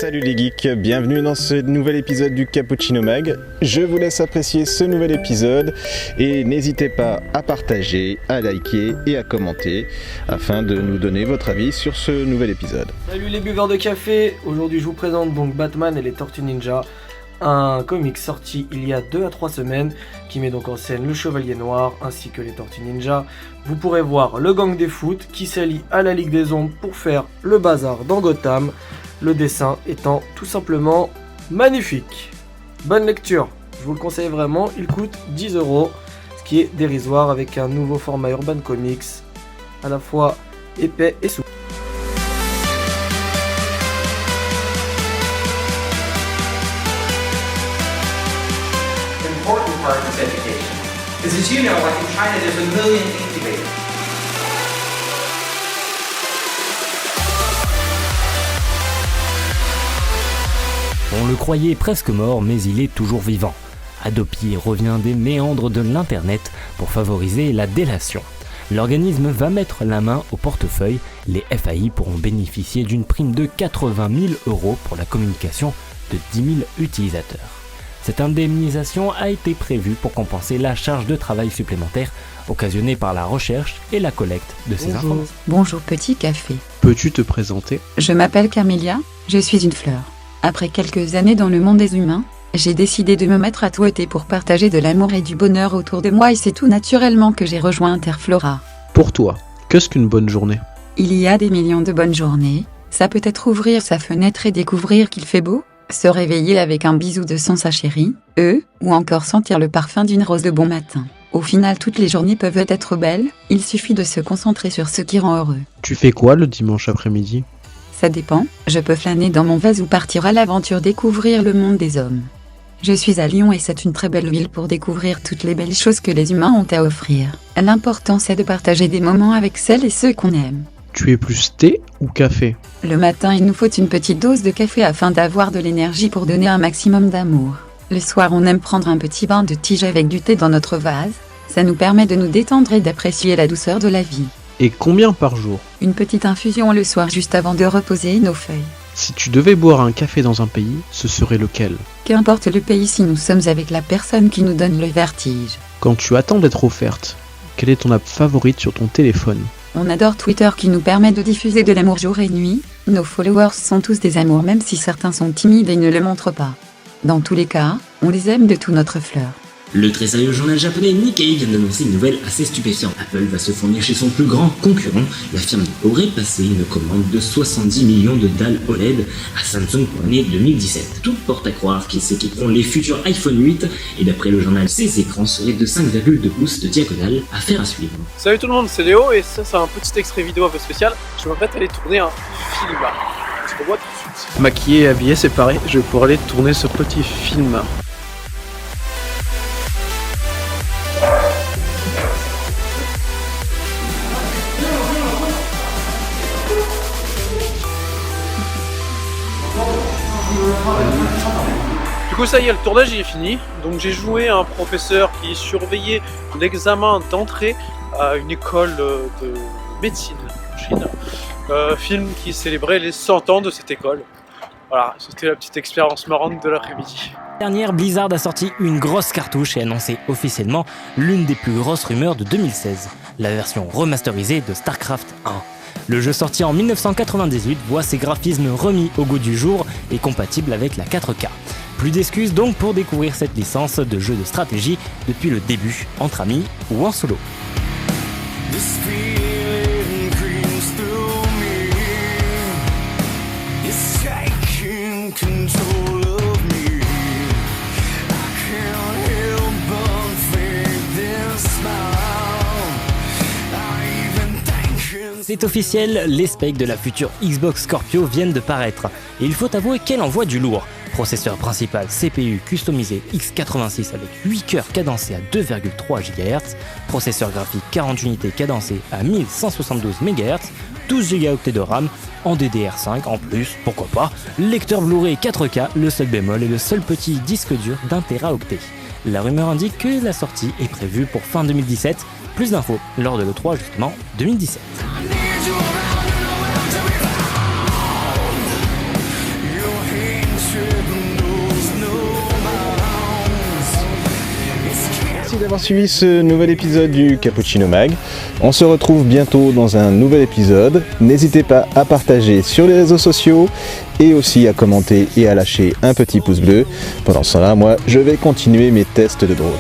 Salut les geeks, bienvenue dans ce nouvel épisode du Cappuccino Mag. Je vous laisse apprécier ce nouvel épisode et n'hésitez pas à partager, à liker et à commenter afin de nous donner votre avis sur ce nouvel épisode. Salut les buveurs de café, aujourd'hui je vous présente donc Batman et les Tortues Ninja, un comic sorti il y a 2 à 3 semaines qui met donc en scène le Chevalier Noir ainsi que les Tortues Ninja. Vous pourrez voir le gang des foot qui s'allie à la Ligue des Ombres pour faire le bazar dans Gotham, le dessin étant tout simplement magnifique. Bonne lecture, je vous le conseille vraiment, il coûte 10€, ce qui est dérisoire avec un nouveau format Urban Comics, à la fois épais et souple. Important part of this education is, as you know, like in China, there's 1 million incubators. On le croyait presque mort, mais il est toujours vivant. Adopi revient des méandres de l'internet pour favoriser la délation. L'organisme va mettre la main au portefeuille. Les FAI pourront bénéficier d'une prime de 80 000 € pour la communication de 10 000 utilisateurs. Cette indemnisation a été prévue pour compenser la charge de travail supplémentaire occasionnée par la recherche et la collecte de ces informations. Bonjour petit café. Peux-tu te présenter ? Je m'appelle Camélia, je suis une fleur. Après quelques années dans le monde des humains, j'ai décidé de me mettre à toiter pour partager de l'amour et du bonheur autour de moi et c'est tout naturellement que j'ai rejoint Interflora. Pour toi, qu'est-ce qu'une bonne journée ? Il y a des millions de bonnes journées, ça peut être ouvrir sa fenêtre et découvrir qu'il fait beau, se réveiller avec un bisou de sa chérie, ou encore sentir le parfum d'une rose de bon matin. Au final, toutes les journées peuvent être belles, il suffit de se concentrer sur ce qui rend heureux. Tu fais quoi le dimanche après-midi ? Ça dépend, je peux flâner dans mon vase ou partir à l'aventure découvrir le monde des hommes. Je suis à Lyon et c'est une très belle ville pour découvrir toutes les belles choses que les humains ont à offrir. L'important c'est de partager des moments avec celles et ceux qu'on aime. Tu es plus thé ou café ? Le matin il nous faut une petite dose de café afin d'avoir de l'énergie pour donner un maximum d'amour. Le soir on aime prendre un petit bain de tige avec du thé dans notre vase, ça nous permet de nous détendre et d'apprécier la douceur de la vie. Et combien par jour ? Une petite infusion le soir juste avant de reposer nos feuilles. Si tu devais boire un café dans un pays, ce serait lequel ? Qu'importe le pays si nous sommes avec la personne qui nous donne le vertige. Quand tu attends d'être offerte, quelle est ton app favorite sur ton téléphone ? On adore Twitter qui nous permet de diffuser de l'amour jour et nuit. Nos followers sont tous des amours même si certains sont timides et ne le montrent pas. Dans tous les cas, on les aime de tout notre fleur. Le très sérieux journal japonais Nikkei vient d'annoncer une nouvelle assez stupéfiante. Apple va se fournir chez son plus grand concurrent. La firme aurait passé une commande de 70 millions de dalles OLED à Samsung pour l'année 2017. Tout porte à croire qu'ils s'équiperont les futurs iPhone 8 et d'après le journal, ces écrans seraient de 5,2 pouces de diagonale. Affaire à suivre. Salut tout le monde, c'est Léo et ça c'est un petit extrait vidéo un peu spécial. Je m'apprête à aller tourner un film. On se revoit tout de suite. Maquillé et habillé, c'est pareil, je pourrais aller tourner ce petit film. Du coup ça y est, le tournage il est fini. Donc j'ai joué un professeur qui surveillait l'examen d'entrée à une école de médecine en Chine. Film qui célébrait les 100 ans de cette école. Voilà, c'était la petite expérience marrante de l'après-midi. Dernière, Blizzard a sorti une grosse cartouche et annoncé officiellement l'une des plus grosses rumeurs de 2016, la version remasterisée de StarCraft 1. Le jeu sorti en 1998 voit ses graphismes remis au goût du jour et compatible avec la 4K. Plus d'excuses donc pour découvrir cette licence de jeu de stratégie depuis le début, entre amis ou en solo. C'est officiel, les specs de la future Xbox Scorpio viennent de paraître. Et il faut avouer qu'elle envoie du lourd. Processeur principal CPU customisé x86 avec 8 cœurs cadencés à 2,3 GHz, processeur graphique 40 unités cadencé à 1172 MHz, 12 Go de RAM, en DDR5 en plus, pourquoi pas, lecteur Blu-ray 4K, le seul bémol est le seul petit disque dur d'1 Teraoctet. La rumeur indique que la sortie est prévue pour fin 2017, plus d'infos lors de l'E3 justement 2017. Merci d'avoir suivi ce nouvel épisode du Cappuccino Mag. On se retrouve bientôt dans un nouvel épisode. N'hésitez pas à partager sur les réseaux sociaux et aussi à commenter et à lâcher un petit pouce bleu. Pendant ce temps-là, moi, je vais continuer mes tests de drone.